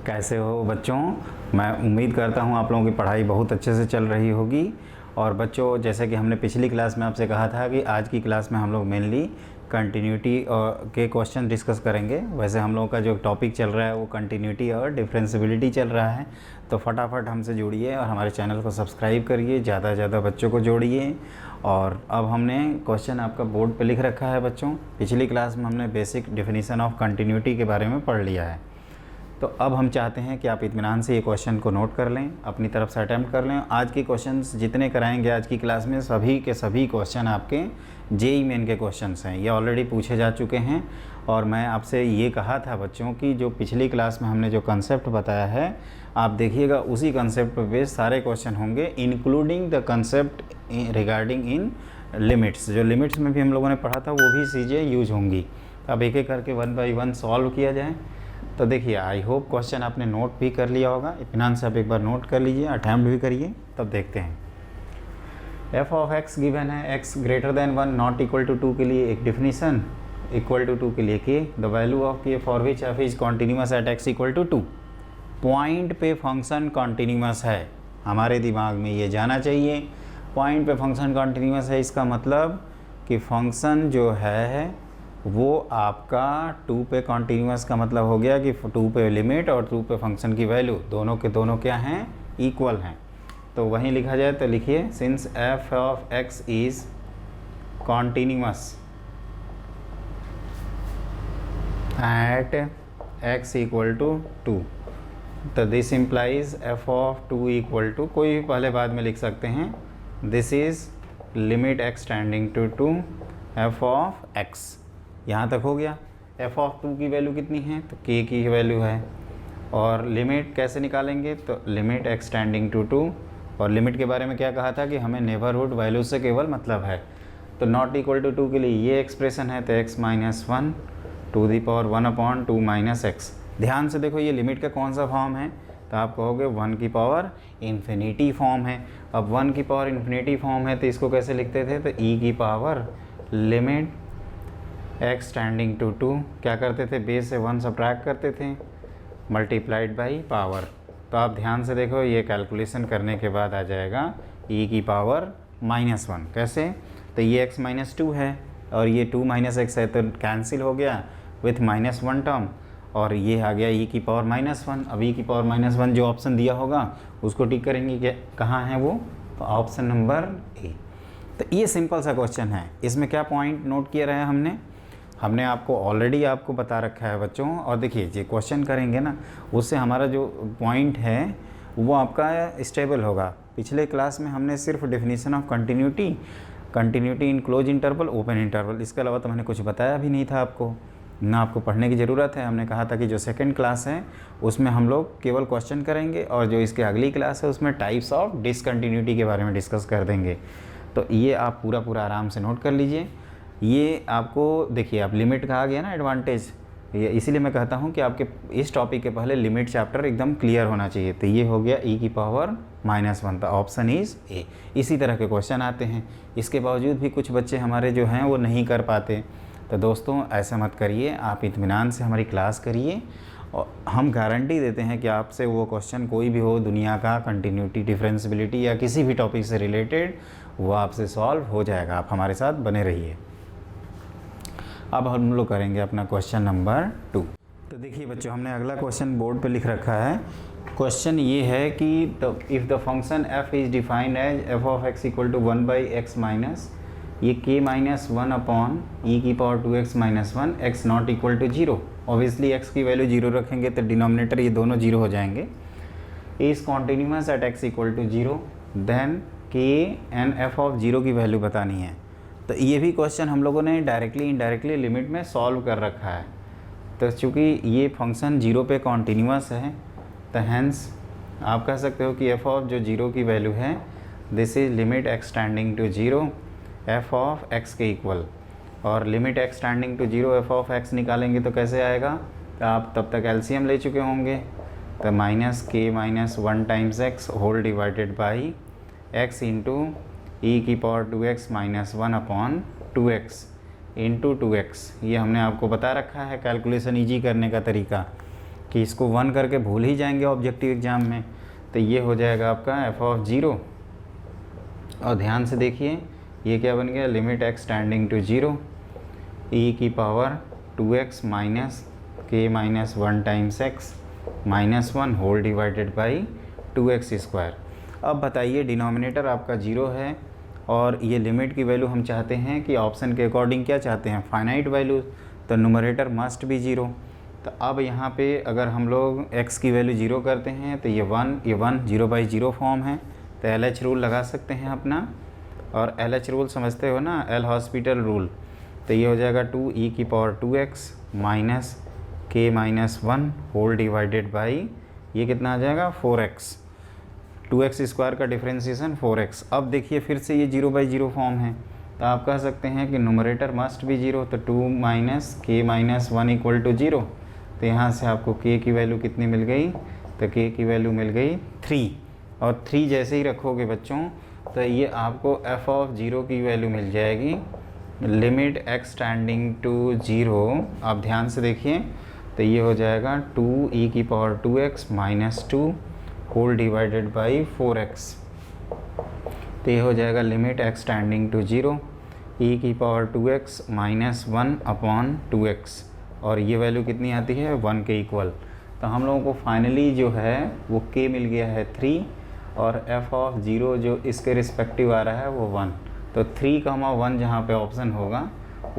कैसे हो बच्चों। मैं उम्मीद करता हूँ आप लोगों की पढ़ाई बहुत अच्छे से चल रही होगी। और बच्चों, जैसे कि हमने पिछली क्लास में आपसे कहा था कि आज की क्लास में हम लोग मेनली कंटिन्यूटी के क्वेश्चन डिस्कस करेंगे। वैसे हम लोगों का जो टॉपिक चल रहा है वो कंटिन्यूटी और डिफरेंशियबिलिटी चल रहा है। तो फटाफट हमसे जुड़िए और हमारे चैनल को सब्सक्राइब करिए, ज़्यादा से ज़्यादा बच्चों को जोड़िए। और अब हमने क्वेश्चन आपका बोर्ड पे लिख रखा है बच्चों। पिछली क्लास में हमने बेसिक डेफिनेशन ऑफ कंटिन्यूटी के बारे में पढ़ लिया है। तो अब हम चाहते हैं कि आप इत्मीनान से ये क्वेश्चन को नोट कर लें, अपनी तरफ से अटैम्प्ट कर लें। आज के क्वेश्चंस जितने कराएंगे आज की क्लास में, सभी के सभी क्वेश्चन आपके जेईई मेन के क्वेश्चंस हैं। ये ऑलरेडी पूछे जा चुके हैं। और मैं आपसे ये कहा था बच्चों कि जो पिछली क्लास में हमने जो कंसेप्ट बताया है, आप देखिएगा उसी कंसेप्ट पर बेस्ड सारे क्वेश्चन होंगे, including the concept regarding in limits. जो लिमिट्स में भी हम लोगों ने पढ़ा था वो भी चीज़ें यूज होंगी। अब एक एक करके 1 बाय 1 सॉल्व किया जाए। तो देखिए, आई होप क्वेश्चन आपने नोट भी कर लिया होगा। इत्मीनान से आप एक बार नोट कर लीजिए, अटैम्प्ट भी करिए, तब देखते हैं। एफ ऑफ एक्स गिवन है, x greater than 1 not equal to 2 के लिए एक डिफिनीसन, इक्वल टू 2 के लिए के the value of k for which f is continuous at x equal to 2। Point पे फंक्शन कॉन्टीन्यूअस है, हमारे दिमाग में ये जाना चाहिए। पॉइंट पे फंक्शन कॉन्टीन्यूअस है, इसका मतलब कि फंक्शन जो है वो आपका 2 पे कॉन्टीन्यूअस का मतलब हो गया कि 2 पे लिमिट और 2 पे फंक्शन की वैल्यू दोनों के दोनों क्या हैं, इक्वल हैं। तो वहीं लिखा जाए तो लिखिए, since f of x is continuous at x equal to 2, तो this implies f of 2 equal to, कोई भी पहले बाद में लिख सकते हैं, this is limit x tending to 2 f of x. यहाँ तक हो गया। एफ ऑफ 2 की वैल्यू कितनी है, तो के की वैल्यू है। और लिमिट कैसे निकालेंगे, तो लिमिट एक्स टेंडिंग टू 2। और लिमिट के बारे में क्या कहा था कि हमें नेबरहुड वैल्यू से केवल मतलब है। तो नॉट इक्वल टू 2 के लिए ये एक्सप्रेशन है, तो x minus 1 to the power 1/2 minus x. ध्यान से देखो, ये लिमिट का कौन सा फॉर्म है, तो आप कहोगे 1 की पावर इन्फिनिटी फॉर्म है। अब 1 की पावर इन्फिनिटी फॉर्म है तो इसको कैसे लिखते थे, तो e की power limit x tending to 2, क्या करते थे, बेस से 1 सब्ट्रैक्ट करते थे, मल्टीप्लाइड बाई पावर। तो आप ध्यान से देखो, ये कैलकुलेशन करने के बाद आ जाएगा e की पावर -1। कैसे, तो ये x माइनस 2 है और ये 2 माइनस एक्स है, तो कैंसिल हो गया विथ -1 टर्म, और ये आ गया e की पावर -1। अब e की पावर -1 जो ऑप्शन दिया होगा उसको टिक करेंगे कि कहाँ है वो, तो ऑप्शन नंबर ए। तो ये सिंपल सा क्वेश्चन है। इसमें क्या पॉइंट नोट किया रहा है हमने आपको ऑलरेडी आपको बता रखा है बच्चों। और देखिए, ये क्वेश्चन करेंगे ना, उससे हमारा जो पॉइंट है वो आपका स्टेबल होगा। पिछले क्लास में हमने सिर्फ definition of continuity in close interval, open interval, इसके अलावा तो मैंने कुछ बताया भी नहीं था आपको, ना आपको पढ़ने की ज़रूरत है। हमने कहा था कि जो सेकंड क्लास है उसमें हम लोग केवल क्वेश्चन करेंगे, और जो इसके अगली क्लास है उसमें टाइप्स ऑफ डिसकंटिन्यूटी के बारे में डिस्कस कर देंगे। तो ये आप पूरा आराम से नोट कर लीजिए। ये आपको देखिए, आप लिमिट का आ गया ना एडवांटेज, ये इसीलिए मैं कहता हूँ कि आपके इस टॉपिक के पहले लिमिट चैप्टर एकदम क्लियर होना चाहिए। तो ये हो गया e की पावर -1, तो ऑप्शन इज़ ए। इसी तरह के क्वेश्चन आते हैं। इसके बावजूद भी कुछ बच्चे हमारे जो हैं वो नहीं कर पाते। तो दोस्तों, ऐसा मत करिए, आप इत्मीनान से हमारी क्लास करिए और हम गारंटी देते हैं कि आपसे वो क्वेश्चन कोई भी हो दुनिया का, कंटिन्यूटी, डिफरेंशियबिलिटी या किसी भी टॉपिक से रिलेटेड, वो आपसे सॉल्व हो जाएगा। आप हमारे साथ बने रहिए। अब हम लोग करेंगे अपना क्वेश्चन नंबर 2। तो देखिए बच्चों, हमने अगला क्वेश्चन बोर्ड पे लिख रखा है। क्वेश्चन ये है कि if the function f is defined as f of x equal to 1 by x minus ये k माइनस 1 अपॉन e की power 2x minus 1 x not equal to 0। Obviously x की वैल्यू 0 रखेंगे तो डिनोमिनेटर ये दोनों 0 हो जाएंगे। Is continuous at x equal to 0, then k and f of 0 की वैल्यू बतानी है। तो ये भी क्वेश्चन हम लोगों ने डायरेक्टली इनडायरेक्टली लिमिट में सॉल्व कर रखा है। तो चूँकि ये फंक्शन 0 पे कॉन्टीन्यूअस है, तो हैंस आप कह सकते हो कि f ऑफ जो 0 की वैल्यू है, this is limit x tending to 0 f of x के इक्वल। और limit x tending to 0 f of x निकालेंगे तो कैसे आएगा, तो आप तब तक एलसीएम ले चुके होंगे। तो minus k minus 1 times x whole divided by x into e की power 2x minus 1 upon 2x into 2x। ये हमने आपको बता रखा है कैलकुलेशन ईजी करने का तरीका, कि इसको 1 करके भूल ही जाएंगे ऑब्जेक्टिव एग्जाम में। तो ये हो जाएगा आपका एफ ऑफ 0। और ध्यान से देखिए ये क्या बन गया, limit x tending to 0 e की power 2x minus k minus 1 times x minus 1 whole divided by 2x square. अब बताइए डिनोमिनेटर आपका 0 है और ये लिमिट की वैल्यू हम चाहते हैं कि ऑप्शन के अकॉर्डिंग क्या चाहते हैं, फाइनाइट वैल्यू, तो न्यूमरेटर मस्ट बी 0। तो अब यहाँ पे अगर हम लोग x की वैल्यू 0 करते हैं तो ये 1 0/0 फॉर्म है, तो LH रूल लगा सकते हैं अपना। और LH रूल समझते हो ना, एल हॉस्पिटल रूल। तो ये हो जाएगा 2e की power 2x minus k minus 1 whole divided by ये कितना आ जाएगा 4x, 2x स्क्वायर का डिफ्रेंसिएशन 4x। अब देखिए फिर से ये 0/0 फॉर्म है, तो आप कह सकते हैं कि न्यूमरेटर मस्ट भी 0, तो 2 minus k minus 1 equal to 0। तो यहाँ से आपको k की वैल्यू कितनी मिल गई, तो k की वैल्यू मिल गई 3। और 3 जैसे ही रखोगे बच्चों तो ये आपको f ऑफ 0 की वैल्यू मिल जाएगी, लिमिट x टेंडिंग टू 0। आप ध्यान से देखिए तो ये हो जाएगा 2e की power 2x minus 2 whole divided by 4x। तो ये हो जाएगा limit x tending to 0 e की power 2x minus 1 upon 2x। और ये वैल्यू कितनी आती है 1 के इक्वल। तो हम लोगों को फाइनली जो है वो k मिल गया है 3 और f ऑफ 0 जो इसके रिस्पेक्टिव आ रहा है वो 1। तो 3,1 जहाँ पे ऑप्शन होगा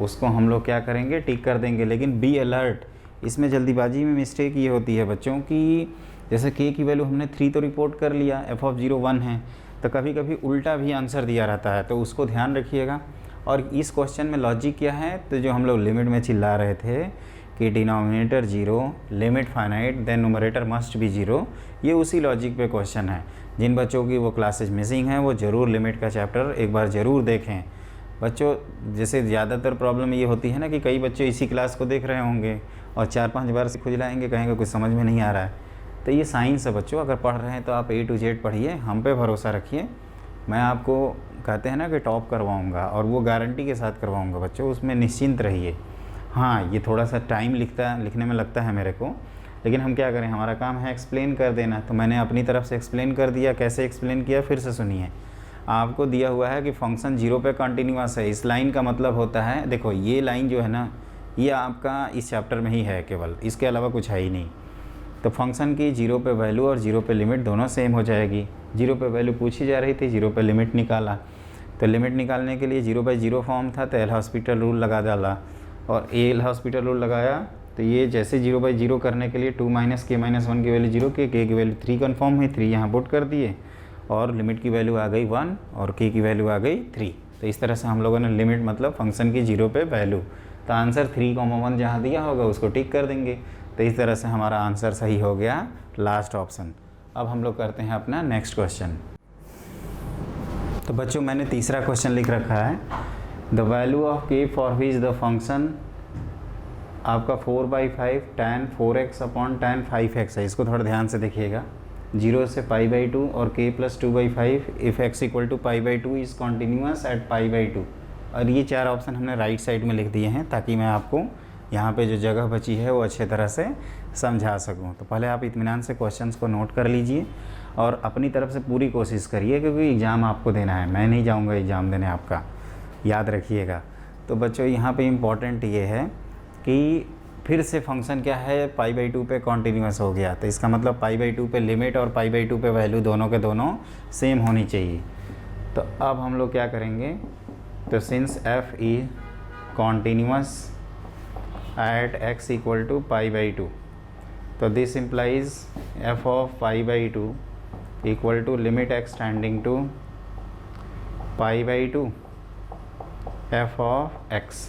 उसको हम लोग क्या करेंगे, टिक कर देंगे। लेकिन बी अलर्ट, इसमें जल्दीबाजी में मिस्टेक ये होती है बच्चों की, जैसे k की वैल्यू हमने 3 तो रिपोर्ट कर लिया, f ऑफ 0 1 है, तो कभी कभी उल्टा भी आंसर दिया रहता है, तो उसको ध्यान रखिएगा। और इस क्वेश्चन में लॉजिक क्या है, तो जो हम लोग लिमिट में चिल्ला रहे थे कि denominator 0, limit finite, then numerator must be 0, ये उसी लॉजिक पे क्वेश्चन है। जिन बच्चों की वो क्लासेज मिसिंग हैं वो ज़रूर लिमिट का चैप्टर एक बार ज़रूर देखें। बच्चों जैसे ज़्यादातर प्रॉब्लम ये होती है ना कि कई बच्चे इसी क्लास को देख रहे होंगे और 4-5 बार से खुजलाएंगे, कहेंगे कुछ समझ में नहीं आ रहा है। तो ये साइंस है बच्चों, अगर पढ़ रहे हैं तो आप A to Z पढ़िए, हम पे भरोसा रखिए। मैं आपको कहते हैं ना कि टॉप करवाऊँगा और वो गारंटी के साथ करवाऊँगा बच्चों, उसमें निश्चिंत रहिए। हाँ ये थोड़ा सा टाइम लिखने में लगता है मेरे को, लेकिन हम क्या करें, हमारा काम है एक्सप्लेन कर देना। तो मैंने अपनी तरफ से एक्सप्लेन कर दिया। कैसे एक्सप्लेन किया फिर से सुनिए। आपको दिया हुआ है कि फंक्शन 0 पे कंटिन्यूअस है। इस लाइन का मतलब होता है, देखो ये लाइन जो है ना ये आपका इस चैप्टर में ही है केवल, इसके अलावा कुछ है ही नहीं। तो फंक्शन की 0 पे वैल्यू और 0 पे लिमिट दोनों सेम हो जाएगी। 0 पे वैल्यू पूछी जा रही थी, 0 पे लिमिट निकाला। तो लिमिट निकालने के लिए 0/0 फॉर्म था, तो एल हॉस्पिटल रूल लगा डाला। और एल हॉस्पिटल रूल लगाया तो ये जैसे 0/0 करने के लिए 2 माइनस के माइनस 1 की वैल्यू 0, के की वैल्यू 3 कन्फर्म हुई, 3 यहाँ पुट कर दिए और लिमिट की वैल्यू आ गई 1 और के की वैल्यू आ गई 3। तो इस तरह से हम लोगों ने लिमिट मतलब फंक्शन की 0 पे वैल्यू, तो आंसर 3,1 जहाँ दिया होगा उसको टिक कर देंगे। तो इस तरह से हमारा आंसर सही हो गया, लास्ट ऑप्शन। अब हम लोग करते हैं अपना नेक्स्ट क्वेश्चन। तो बच्चों मैंने तीसरा क्वेश्चन लिख रखा है, the value of k for which the function आपका 4/5 tan 4x upon tan 5x है। इसको थोड़ा ध्यान से देखिएगा। 0 से π/2 और k + 2/5 if x = π/2 is continuous at π/2। और ये 4 ऑप्शन हमने राइट साइड में लिख दिए हैं ताकि मैं आपको यहाँ पे जो जगह बची है वो अच्छे तरह से समझा सकूँ। तो पहले आप इत्मीनान से क्वेश्चंस को नोट कर लीजिए और अपनी तरफ से पूरी कोशिश करिए, क्योंकि एग्ज़ाम आपको देना है, मैं नहीं जाऊँगा एग्ज़ाम देने आपका, याद रखिएगा। तो बच्चों यहाँ पे इम्पॉर्टेंट ये है कि फिर से फंक्शन क्या है π/2 पे कॉन्टीन्यूअस हो गया, तो इसका मतलब π/2 पे लिमिट और π/2 पे वैल्यू दोनों के दोनों सेम होनी चाहिए। तो अब हम लोग क्या करेंगे, तो since f is continuous at x = π/2, तो this implies f of π/2 equal to limit x tending to π/2 f of x।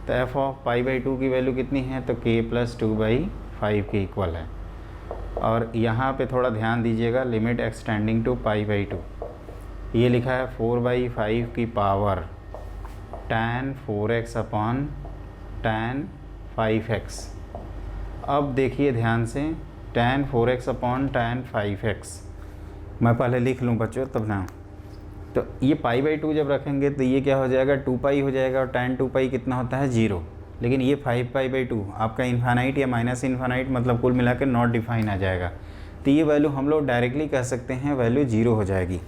तो f ऑफ π/2 की वैल्यू कितनी है, तो k + 2/5 के इक्वल है। और यहाँ पे थोड़ा ध्यान दीजिएगा, लिमिट x टेंडिंग टू π/2, ये लिखा है 4/5 की power tan 4x upon tan 5x। अब देखिए ध्यान से, tan 4x upon tan 5x मैं पहले लिख लूँ बच्चों तब ना। तो ये π/2 जब रखेंगे तो ये क्या हो जाएगा 2π हो जाएगा, और tan 2π कितना होता है 0। लेकिन ये 5π/2 आपका इन्फानाइट या माइनस इन्फानाइट मतलब कुल मिला के नॉट डिफाइन आ जाएगा। तो ये वैल्यू हम लोग डायरेक्टली कह सकते हैं वैल्यू 0 हो जाएगी।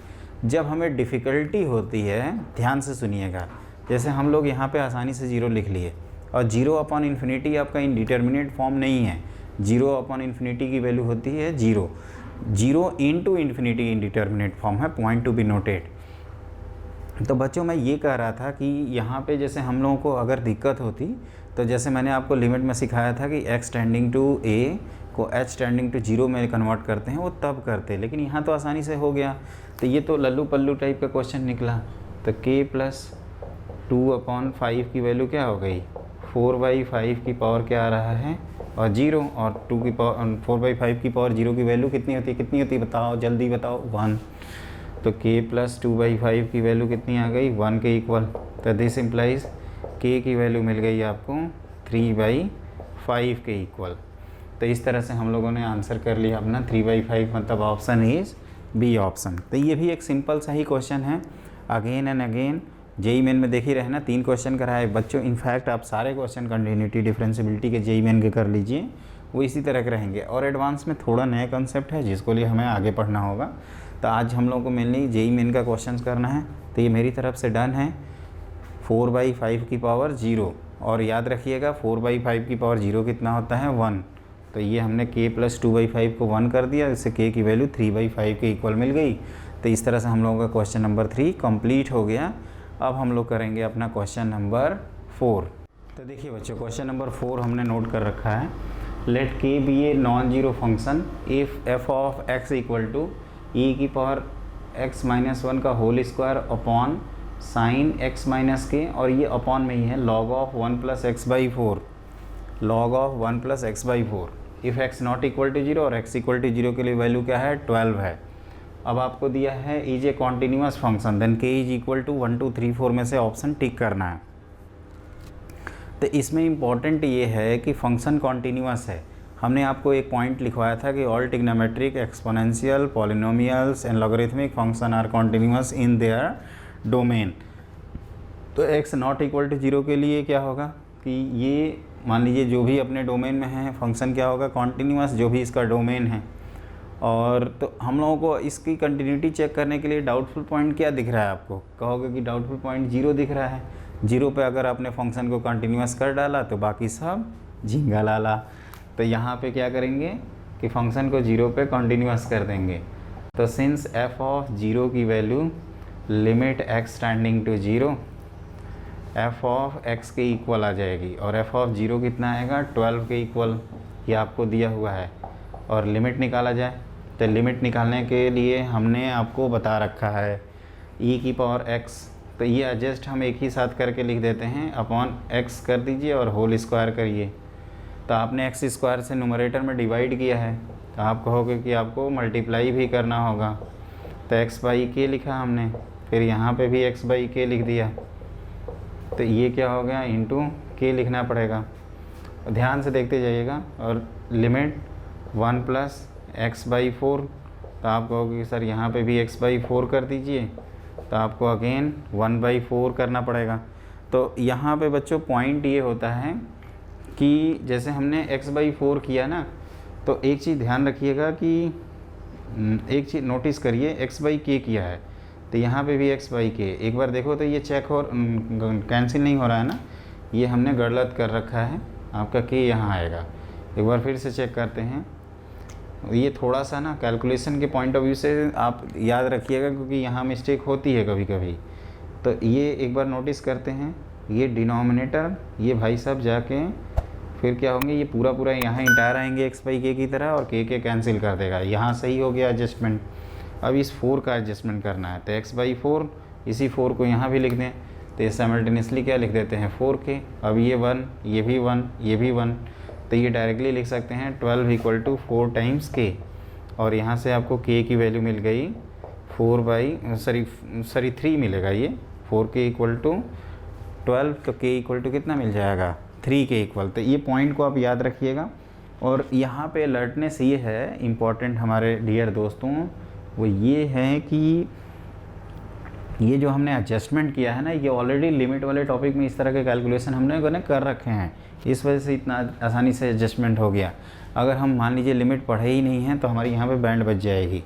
जब हमें डिफ़िकल्टी होती है, ध्यान से सुनिएगा, जैसे हम लोग यहाँ पे आसानी से 0 लिख लिए, और 0/∞ आपका इंडिटरमिनेट फॉर्म नहीं है। 0/∞ की वैल्यू होती है 0। 0 × इन्फिनिटी इंडिटरमिनेट फॉर्म है, पॉइंट टू बी नोटेड। तो बच्चों मैं ये कह रहा था कि यहाँ पे जैसे हम लोगों को अगर दिक्कत होती, तो जैसे मैंने आपको लिमिट में सिखाया था कि x टेंडिंग टू a को h टेंडिंग टू 0 में कन्वर्ट करते हैं, वो तब करते, लेकिन यहाँ तो आसानी से हो गया। तो ये तो लल्लू पल्लू टाइप का क्वेश्चन निकला। तो k + 2/5 की वैल्यू क्या हो गई, 4/5 की पावर क्या आ रहा है, और 0, और 4/5 की पावर 0 की वैल्यू कितनी होती बताओ, जल्दी बताओ, 1। तो k + 2/5 की वैल्यू कितनी आ गई, 1 के इक्वल। तो दिस इम्प्लाइज k की वैल्यू मिल गई आपको 3/5 के इक्वल। तो इस तरह से हम लोगों ने आंसर कर लिया अपना 3/5, मतलब ऑप्शन इज बी ऑप्शन। तो ये भी एक सिंपल सा ही क्वेश्चन है, again and again JEE Main में देख ही रहे ना, 3 क्वेश्चन कराए बच्चों। इनफैक्ट आप सारे क्वेश्चन कंटिन्यूटी डिफरेंशिएबिलिटी के जेई मेन के कर लीजिए, वो इसी तरह के रहेंगे। और एडवांस में थोड़ा नया कंसेप्ट है जिसको लिए हमें आगे पढ़ना होगा। तो आज हम लोगों को मेनली जेई मेन का क्वेश्चन करना है। तो ये मेरी तरफ से डन है। 4/5 की पावर 0, और याद रखिएगा 4/5 की पावर 0 कितना होता है, 1। तो ये हमने k + 2/5 को 1 कर दिया, इससे k की वैल्यू 3/5 के इक्वल मिल गई। तो इस तरह से हम लोगों का क्वेश्चन नंबर 3 कंप्लीट हो गया। अब हम लोग करेंगे अपना क्वेश्चन नंबर 4। तो देखिए बच्चों, क्वेश्चन नंबर 4 हमने नोट कर रखा है। Let k be a non zero function if f of x equal to e⁻x - 1 का whole square upon sine x - k, और ये अपॉन में ही है log of 1 + x/4, log of 1 + x/4। If x not equal to 0 और x equal to 0 के लिए value क्या है, 12 है। अब आपको दिया है is a continuous function, then k is equal to 1 2 3 4 में से ऑप्शन टिक करना है। तो इसमें इम्पॉर्टेंट ये है कि फंक्शन कॉन्टीन्यूअस है। हमने आपको एक पॉइंट लिखवाया था कि all trigonometric, exponential, polynomials and logarithmic function are continuous in their domain. तो x नॉट इक्वल टू 0 के लिए क्या होगा कि ये मान लीजिए जो भी अपने डोमेन में है फंक्शन क्या होगा, कॉन्टीन्यूअस, जो भी इसका डोमेन है। और तो हम लोगों को इसकी कंटिन्यूटी चेक करने के लिए डाउटफुल पॉइंट क्या दिख रहा है, आपको कहोगे कि डाउटफुल पॉइंट 0 दिख रहा है। 0 पे अगर आपने फंक्शन को कंटिन्यूअस कर डाला तो बाकी सब झींगा लाला। तो यहाँ पे क्या करेंगे कि फंक्शन को 0 पे कंटिन्यूअस कर देंगे। तो सिंस f ऑफ 0 की value limit x tending to 0 f of x के इक्वल आ जाएगी, और f ऑफ 0 कितना आएगा, 12 के इक्वल, ये आपको दिया हुआ है। और लिमिट निकाला जाए, तो लिमिट निकालने के लिए हमने आपको बता रखा है e⁻x, तो ये एडजस्ट हम एक ही साथ करके लिख देते हैं, अपॉन x कर दीजिए और होल स्क्वायर करिए। तो आपने x² से न्यूमरेटर में डिवाइड किया है, तो आप कहोगे कि आपको मल्टीप्लाई भी करना होगा। तो x/k लिखा हमने, फिर यहाँ पे भी x/k लिख दिया। तो ये क्या हो गया, इंटू k लिखना पड़ेगा। ध्यान से देखते जाइएगा। और लिमिट 1 + x/4, तो आप कहोगे कि सर यहाँ पे भी x/4 कर दीजिए, तो आपको अगेन 1/4 करना पड़ेगा। तो यहाँ पे बच्चों पॉइंट ये होता है कि जैसे हमने x/4 किया ना, तो एक चीज़ ध्यान रखिएगा कि एक चीज़ नोटिस करिए, x/k किया है, तो यहाँ पे भी x/k। एक बार देखो तो ये चेक हो कैंसिल नहीं हो रहा है ना, ये हमने गलत कर रखा है, आपका k यहाँ आएगा। एक बार फिर से चेक करते हैं। ये थोड़ा सा ना कैलकुलेशन के पॉइंट ऑफ व्यू से आप याद रखिएगा, क्योंकि यहाँ मिस्टेक होती है कभी कभी। तो ये एक बार नोटिस करते हैं, ये डिनोमिनेटर ये भाई साहब जाके फिर क्या होंगे, ये पूरा पूरा यहाँ इंटायर आएंगे x/k की तरह, और k कैंसिल कर देगा। यहाँ सही हो गया एडजस्टमेंट। अब इस 4 का एडजस्टमेंट करना है, तो x/4, इसी 4 को यहाँ भी लिख दें, तो ये साइमल्टेनियसली क्या लिख देते हैं, 4k। अब ये 1, ये भी 1, ये भी 1, तो ये डायरेक्टली लिख सकते हैं 12 = 4 टाइम्स k। और यहाँ से आपको k की वैल्यू मिल गई 3 मिलेगा, ये 4k = 12, तो k = कितना मिल जाएगा, 3 के इक्वल। तो ये पॉइंट को आप याद रखिएगा। और यहाँ पे अलर्टनेस ये है इम्पॉर्टेंट हमारे डियर दोस्तों, वो ये है कि ये जो हमने एडजस्टमेंट किया है ना, ये ऑलरेडी लिमिट वाले टॉपिक में इस तरह के कैलकुलेशन हमने कर रखे हैं, इस वजह से इतना आसानी से एडजस्टमेंट हो गया। अगर हम मान लीजिए लिमिट पढ़े ही नहीं हैं तो हमारी यहाँ पे बैंड बच जाएगी,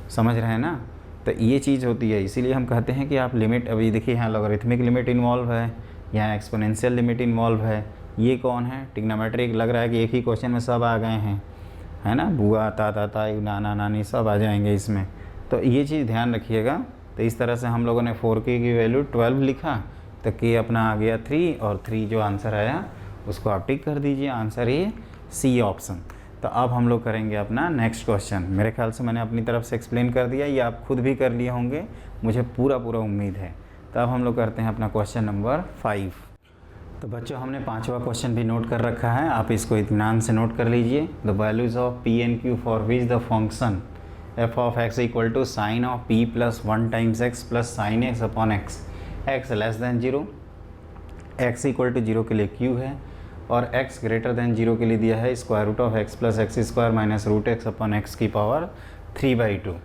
समझ रहे हैं ना। तो ये चीज़ होती है, इसीलिए हम कहते हैं कि आप लिमिट, अभी देखिए यहाँ लॉगरिथमिक लिमिट इन्वॉल्व है, यहाँ एक्सपोनेंशियल लिमिट इन्वॉल्व है, ये कौन है, ट्रिग्नोमेट्रिक। लग रहा है कि एक ही क्वेश्चन में सब आ गए हैं, है ना, बुआ ताता ताई नाना नानी सब आ जाएंगे इसमें, तो ये चीज़ ध्यान रखिएगा। तो इस तरह से हम लोगों ने 4k की वैल्यू 12 लिखा, तो k अपना आ गया 3, और 3 जो आंसर आया उसको आप टिक कर दीजिए, आंसर ये सी ऑप्शन। तो अब हम लोग करेंगे अपना नेक्स्ट क्वेश्चन। मेरे ख्याल से मैंने अपनी तरफ से एक्सप्लेन कर दिया, ये आप खुद भी कर लिए होंगे, मुझे पूरा उम्मीद है। तो अब हम लोग करते हैं अपना क्वेश्चन नंबर 5। तो बच्चों हमने 5वां क्वेश्चन भी नोट कर रखा है, आप इसको इत्मीनान से नोट कर लीजिए। The values of p and q for which the function f of x equal to sine of p plus 1 times x plus sine x upon x, x less than 0, x equal to 0 के लिए Q है, और x greater than 0 के लिए दिया है square root of x plus x square minus root x upon x की power 3/2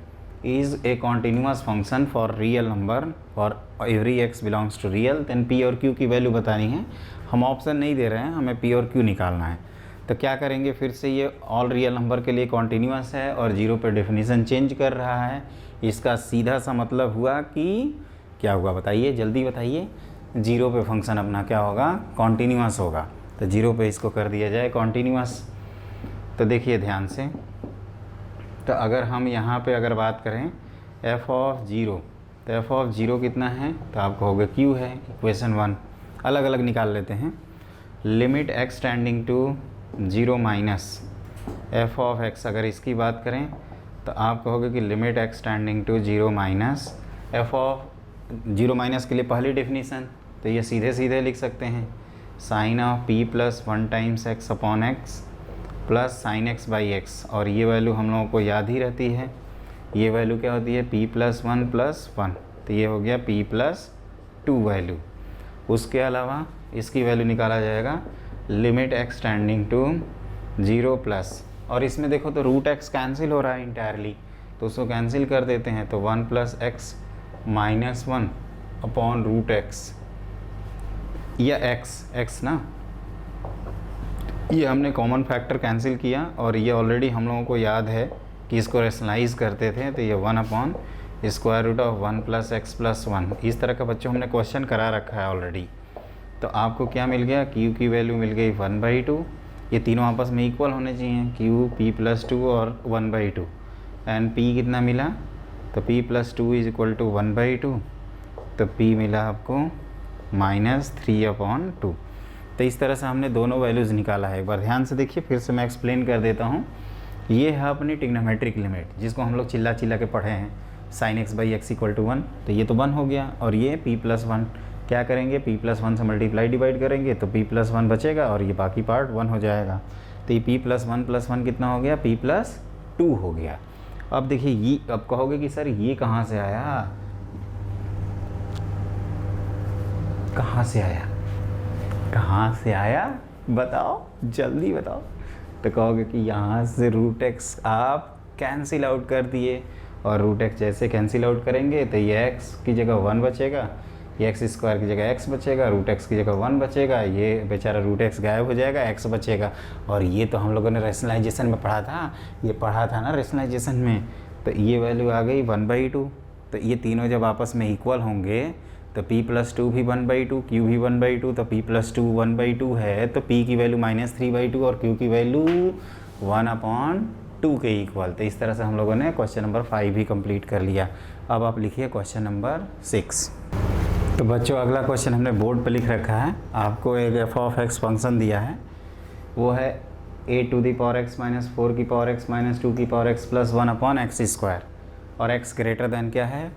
is a continuous function for real number for every x belongs to real. Then p और q की वैल्यू बतानी है, हम ऑप्शन नहीं दे रहे हैं, हमें p और q निकालना है। तो क्या करेंगे, फिर से ये ऑल रियल नंबर के लिए कॉन्टीन्यूअस है और 0 पे डेफिनेशन चेंज कर रहा है, इसका सीधा सा मतलब हुआ कि क्या हुआ बताइए, जल्दी बताइए। 0 पे फंक्शन अपना क्या होगा, कॉन्टीन्यूअस होगा, तो 0 पे इसको कर दिया जाए कॉन्टीन्यूअस। तो देखिए ध्यान से, तो अगर हम यहाँ पे अगर बात करें f ऑफ 0, तो f ऑफ 0 कितना है, तो आप कहोगे q है, इक्वेशन 1 अलग अलग निकाल लेते हैं। Limit x tending to 0 minus f of x, अगर इसकी बात करें तो आप कहोगे कि limit x tending to 0 minus f of 0 minus के लिए पहली डेफिनीसन, तो ये सीधे सीधे लिख सकते हैं, sine of p plus 1 times x upon x plus sine x by x, और ये वैल्यू हम लोगों को याद ही रहती है, ये वैल्यू क्या होती है p प्लस 1, तो ये हो गया p प्लस 2 वैल्यू। उसके अलावा इसकी वैल्यू निकाला जाएगा limit x tending to 0 plus, और इसमें देखो तो रूट x कैंसिल हो रहा है इंटायरली, तो उसको कैंसिल कर देते हैं, तो 1 plus x minus 1 upon root x, या x ना, ये हमने कॉमन फैक्टर कैंसिल किया, और ये ऑलरेडी हम लोगों को याद है कि इसको रेशनलाइज करते थे, तो ये 1 upon square root of 1 plus x plus 1, इस तरह का बच्चों हमने क्वेश्चन करा रखा है ऑलरेडी। तो आपको क्या मिल गया, q की वैल्यू मिल गई 1/2, ये तीनों आपस में इक्वल होने चाहिए, q p प्लस 2 और 1/2, एंड p कितना मिला, तो p plus 2 is equal to 1/2, तो p मिला आपको -3/2। तो इस तरह से हमने दोनों वैल्यूज़ निकाला है। एक बार ध्यान से देखिए, फिर से मैं एक्सप्लेन कर देता हूँ। ये है अपनी ट्रिग्नोमेट्रिक लिमिट, जिसको हम लोग चिल्ला चिल्ला के पढ़े हैं, sine x by x equal to 1, तो ये तो 1 हो गया, और ये p प्लस 1 क्या करेंगे, p प्लस 1 से मल्टीप्लाई डिवाइड करेंगे तो p प्लस 1 बचेगा, और ये बाकी पार्ट 1 हो जाएगा। तो ये p प्लस 1 कितना हो गया, p प्लस 2 हो गया। अब देखिए ये, अब कहोगे कि सर ये कहाँ से आया, कहाँ से आया बताओ, जल्दी बताओ। तो कहोगे कि यहाँ से रूट एक्स आप कैंसिल आउट कर दिए, और रूट एक्स जैसे कैंसिल आउट करेंगे तो ये एक्स की जगह 1 बचेगा, ये एक्स स्क्वायर की जगह एक्स बचेगा, रूट एक्स की जगह 1 बचेगा, ये बेचारा रूट एक्स गायब हो जाएगा, एक्स बचेगा। और ये तो हम लोगों ने रेशनलाइजेशन में पढ़ा था, ये पढ़ा था ना रेशनलाइजेशन में, तो ये वैल्यू आ गई 1/2। तो ये तीनों जब आपस में इक्वल होंगे तो p प्लस 2 भी 1/2, q भी 1/2, तो p प्लस 2 1/2 है, तो p की वैल्यू -3/2 और q की वैल्यू 1/2 के इक्वल। तो इस तरह से हम लोगों ने क्वेश्चन नंबर 5 भी कंप्लीट कर लिया। अब आप लिखिए क्वेश्चन नंबर 6। तो बच्चों अगला क्वेश्चन हमने बोर्ड पर लिख रखा है, आपको एक f ऑफ x फंक्शन दिया है, वो है a⁴x - 4x - 2x plus 1/x², और x ग्रेटर दैन क्या है,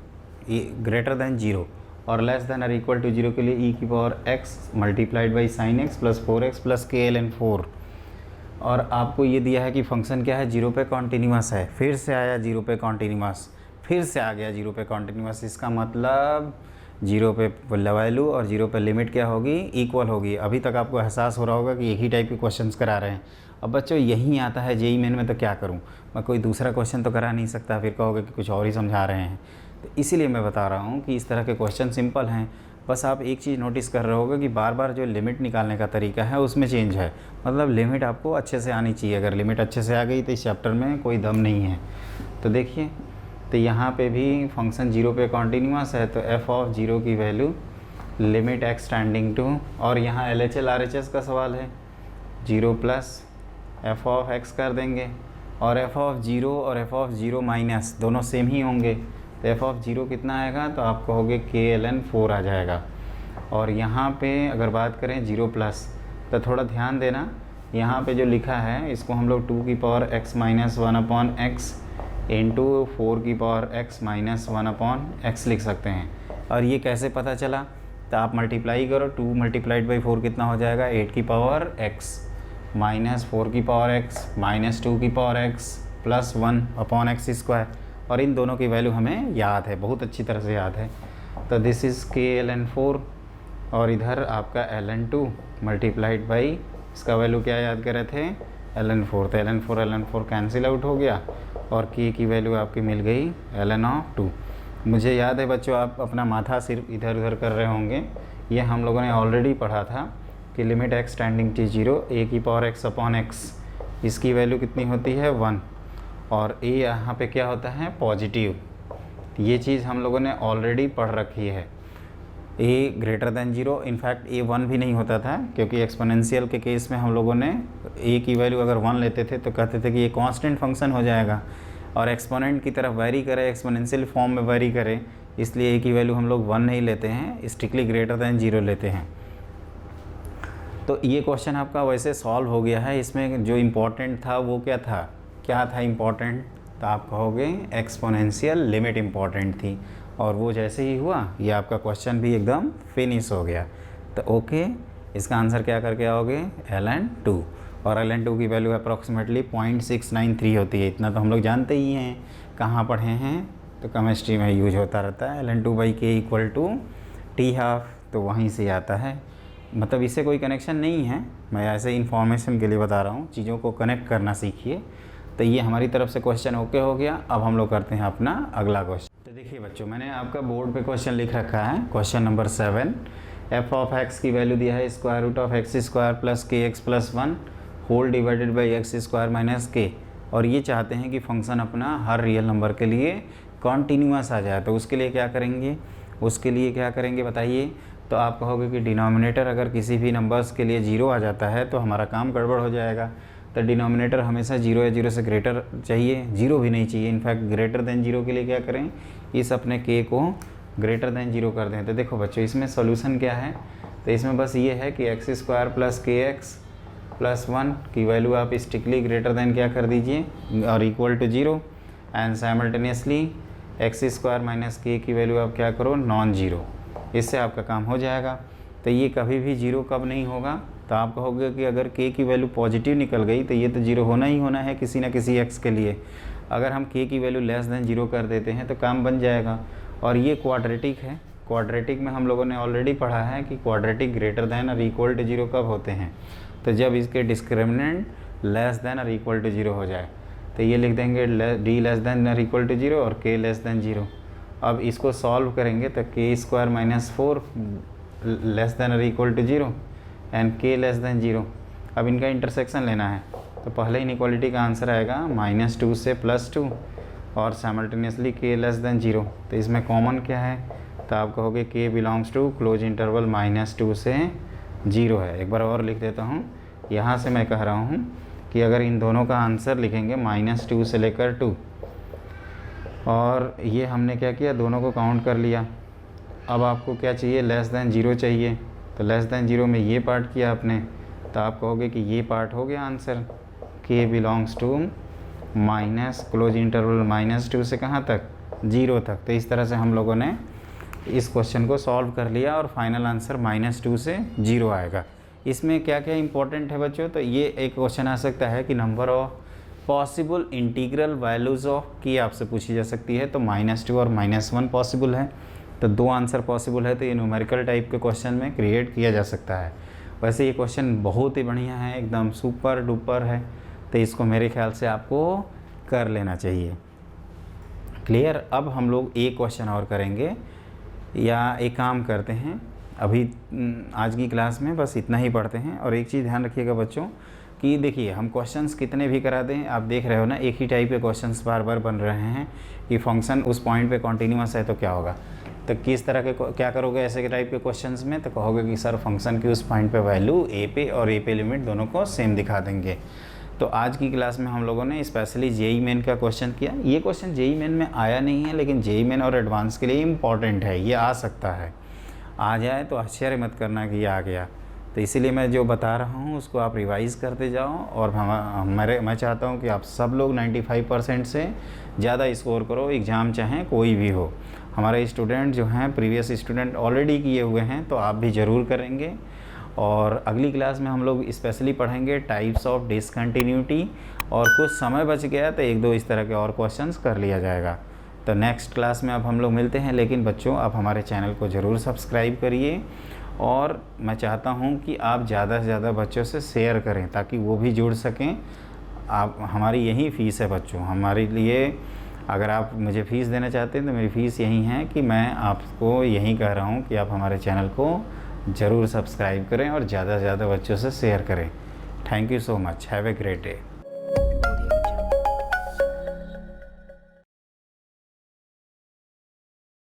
ग्रेटर दैन 0 और लेस दैन और इक्वल टू 0 के लिए e⁴x multiplied by sine x plus 4x plus kln4। और आपको ये दिया है कि फंक्शन क्या है, 0 पे कॉन्टीन्यूअस है, फिर से आया 0 पे कॉन्टीन्यूअस, फिर से आ गया 0 पे कॉन्टीन्यूअस, इसका मतलब 0 पे वैल्यू और 0 पे लिमिट क्या होगी, इक्वल होगी। अभी तक आपको एहसास हो रहा होगा कि एक ही टाइप के क्वेश्चंस करा रहे हैं। अब बच्चों यहीं आता है जेईई मेन में, तो क्या करूं मैं, कोई दूसरा क्वेश्चन तो करा नहीं सकता, फिर कहोगे कि कुछ और ही समझा रहे हैं। तो इसीलिए मैं बता रहा हूँ कि इस तरह के क्वेश्चन सिंपल हैं, बस आप एक चीज़ नोटिस कर रहे होगे कि बार बार जो लिमिट निकालने का तरीका है उसमें चेंज है। मतलब लिमिट आपको अच्छे से आनी चाहिए, अगर लिमिट अच्छे से आ गई तो इस चैप्टर में कोई दम नहीं है। तो देखिए, तो यहाँ पे भी फंक्शन 0 पे कॉन्टीन्यूअस है, तो एफ ऑफ 0 की value limit x tending to, और यहाँ LHS RHS का सवाल है, 0 प्लस एफ ऑफ एक्स कर देंगे, और एफ ऑफ 0 और एफ ऑफ 0 माइनस दोनों सेम ही होंगे, तो एफ ऑफ 0 कितना आएगा, तो आप कहोगे KLN4 आ जाएगा। और यहाँ पे अगर बात करें 0 प्लस, तो थोड़ा ध्यान देना, यहाँ पे जो लिखा है इसको हम लोग 2 की power x minus 1/x into 4 की पावर x माइनस 1/x लिख सकते हैं। और ये कैसे पता चला, तो आप मल्टीप्लाई करो, 2 मल्टीप्लाइड बाई 4 कितना हो जाएगा, 8 की पावर x माइनस 4 की पावर x माइनस 2 की पावर x प्लस 1/x²। और इन दोनों की वैल्यू हमें याद है, बहुत अच्छी तरह से याद है। तो दिस इज़ KLN4, और इधर आपका LN2 मल्टीप्लाइड बाई इसका वैल्यू क्या याद कर रहे थे, LN4। तो LN4 कैंसिल आउट हो गया, और K की वैल्यू आपकी मिल गई LN2। मुझे याद है बच्चों, आप अपना माथा सिर्फ इधर उधर कर रहे होंगे, ये हम लोगों ने ऑलरेडी पढ़ा था कि limit x tending to 0 a की पावर x/x, इसकी वैल्यू कितनी होती है 1, और a यहाँ पे क्या होता है पॉजिटिव। ये चीज़ हम लोगों ने ऑलरेडी पढ़ रखी है। a greater than 0, in fact a 1 भी नहीं होता था, क्योंकि एक्सपोनेंशियल के केस में हम लोगों ने a की वैल्यू अगर 1 लेते थे तो कहते थे कि ये कांस्टेंट फंक्शन हो जाएगा, और एक्सपोनेंट की तरफ वेरी करे, एक्सपोनेंशियल फॉर्म में वेरी करे, इसलिए a की वैल्यू हम लोग 1 नहीं लेते हैं, स्ट्रिक्टली ग्रेटर दैन 0 लेते हैं। तो ये क्वेश्चन आपका वैसे सॉल्व हो गया है। इसमें जो इम्पोर्टेंट था वो क्या था इम्पोर्टेंट, तो आप कहोगे एक्सपोनेंशियल लिमिट इम्पॉर्टेंट थी, और वो जैसे ही हुआ ये आपका क्वेश्चन भी एकदम फिनिश हो गया। तो ओके, इसका आंसर क्या करके आओगे, LN2, और LN2 की वैल्यू अप्रॉक्सीमेटली 0.693 होती है। इतना तो हम लोग जानते ही हैं, कहाँ पढ़े हैं, तो केमिस्ट्री में यूज होता रहता है, LN2/K = T½ तो वहीं से आता है। मतलब इससे कोई कनेक्शन नहीं है, मैं ऐसे इन्फॉर्मेशन के लिए बता रहा हूँ, चीज़ों को कनेक्ट करना सीखिए। तो ये हमारी तरफ से क्वेश्चन ओके हो गया। अब हम लोग करते हैं अपना अगला क्वेश्चन। तो देखिए बच्चों, मैंने आपका बोर्ड पे क्वेश्चन लिख रखा है, question number 7। F of x की वैल्यू दिया है √(x² + kx + 1 whole divided by x² - k, और ये चाहते हैं कि फंक्शन अपना हर रियल नंबर के लिए कॉन्टीन्यूअस आ जाए। तो उसके लिए क्या करेंगे बताइए। तो आप कहोगे कि डिनोमिनेटर अगर किसी भी नंबर्स के लिए 0 आ जाता है तो हमारा काम गड़बड़ हो जाएगा। तो डिनोमिनेटर हमेशा 0 या 0 से ग्रेटर चाहिए, 0 भी नहीं चाहिए, इनफैक्ट ग्रेटर देन 0 के लिए क्या करें, इस अपने k को ग्रेटर देन 0 कर दें। तो देखो बच्चों, इसमें सोल्यूशन क्या है, तो इसमें बस ये है कि x² + kx + 1 की वैल्यू आप स्ट्रिक्टली ग्रेटर देन क्या कर दीजिए और equal to 0, and simultaneously x² - k की वैल्यू आप क्या करो, नॉन जीरो। इससे आपका काम हो जाएगा। तो ये कभी भी 0 कब नहीं होगा, तो आप कहोगे कि अगर k की वैल्यू पॉजिटिव निकल गई तो ये तो 0 होना ही होना है किसी ना किसी x के लिए। अगर हम k की वैल्यू लेस देन 0 कर देते हैं तो काम बन जाएगा। और ये क्वाड्रेटिक है, क्वाड्रेटिक में हम लोगों ने ऑलरेडी पढ़ा है कि क्वाड्रेटिक ग्रेटर देन और इक्वल टू 0 कब होते हैं, तो जब इसके डिस्क्रिमिनेंट लेस देन और इक्वल टू 0 हो जाए। तो ये लिख देंगे d लेस देन और इक्वल टू 0 और k लेस देन 0। अब इसको सॉल्व करेंगे तो k² - 4 लेस देन और equal to 0 and k less than 0। अब इनका इंटरसेक्शन लेना है, तो पहले इनइक्वालिटी का आंसर आएगा -2 से +2 और साइमल्टेनियसली k लेस देन 0। तो इसमें कॉमन क्या है, तो आप कहोगे k belongs to close interval -2 से 0 है। एक बार और लिख देता हूँ, यहाँ से मैं कह रहा हूँ कि अगर इन दोनों का आंसर लिखेंगे -2 से लेकर 2, और ये हमने क्या किया, दोनों को काउंट कर लिया। अब आपको क्या चाहिए, लेस देन 0 चाहिए। तो लेस देन 0 में ये पार्ट किया आपने, तो आप कहोगे कि ये पार्ट हो गया answer, k belongs to minus close interval -2 से कहाँ तक, 0 तक। तो इस तरह से हम लोगों ने इस क्वेश्चन को सॉल्व कर लिया और फाइनल आंसर -2 से 0 आएगा। इसमें क्या क्या इंपॉर्टेंट है बच्चों, तो ये एक क्वेश्चन आ सकता है कि number of possible integral values of k आपसे पूछी जा सकती है। तो -2 और -1 पॉसिबल है, तो 2 आंसर पॉसिबल है। तो ये न्यूमेरिकल टाइप के क्वेश्चन में क्रिएट किया जा सकता है। वैसे ये क्वेश्चन बहुत ही बढ़िया है, एकदम सुपर डुपर है, तो इसको मेरे ख्याल से आपको कर लेना चाहिए। क्लियर। अब हम लोग एक क्वेश्चन और करेंगे, या एक काम करते हैं अभी आज की क्लास में बस इतना ही पढ़ते हैं। और एक चीज़ ध्यान रखिएगा बच्चों कि देखिए हम क्वेश्चंस कितने भी करा दें, आप देख रहे हो ना एक ही टाइप के क्वेश्चंस बार बार बन रहे हैं कि फंक्शन उस पॉइंट पे कॉन्टीन्यूअस है तो क्या होगा। तो किस तरह के क्या करोगे ऐसे के टाइप के क्वेश्चंस में, तो कहोगे कि सर फंक्शन की उस पॉइंट पे वैल्यू ए पे और ए पे लिमिट दोनों को सेम दिखा देंगे। तो आज की क्लास में हम लोगों ने स्पेशली जेई मेन का क्वेश्चन किया। ये क्वेश्चन जेई मेन में आया नहीं है, लेकिन जेई मेन और एडवांस के लिए इम्पॉर्टेंट है, ये आ सकता है। आ जाए तो आश्चर्य मत करना कि ये आ गया। तो इसीलिए मैं जो बता रहा हूँ उसको आप रिवाइज़ करते जाओ। और मैं चाहता हूँ कि आप सब लोग 95% से ज़्यादा स्कोर करो, एग्ज़ाम चाहे कोई भी हो। हमारे स्टूडेंट जो हैं प्रीवियस स्टूडेंट ऑलरेडी किए हुए हैं, तो आप भी ज़रूर करेंगे। और अगली क्लास में हम लोग स्पेशली पढ़ेंगे टाइप्स ऑफ डिसकंटिन्यूटी, और कुछ समय बच गया तो एक दो इस तरह के और क्वेश्चंस कर लिया जाएगा। तो नेक्स्ट क्लास में अब हम लोग मिलते हैं। लेकिन बच्चों आप हमारे चैनल को ज़रूर सब्सक्राइब करिए, और मैं चाहता हूं कि आप ज़्यादा से ज़्यादा बच्चों से शेयर करें ताकि वो भी जुड़ सकें। आप हमारी यही फ़ीस है बच्चों, हमारे लिए अगर आप मुझे फ़ीस देना चाहते हैं तो मेरी फ़ीस यही है कि मैं आपको यही कह रहा हूं कि आप हमारे चैनल को ज़रूर सब्सक्राइब करें और ज़्यादा से ज़्यादा बच्चों से शेयर करें। Thank you so much, have a great day.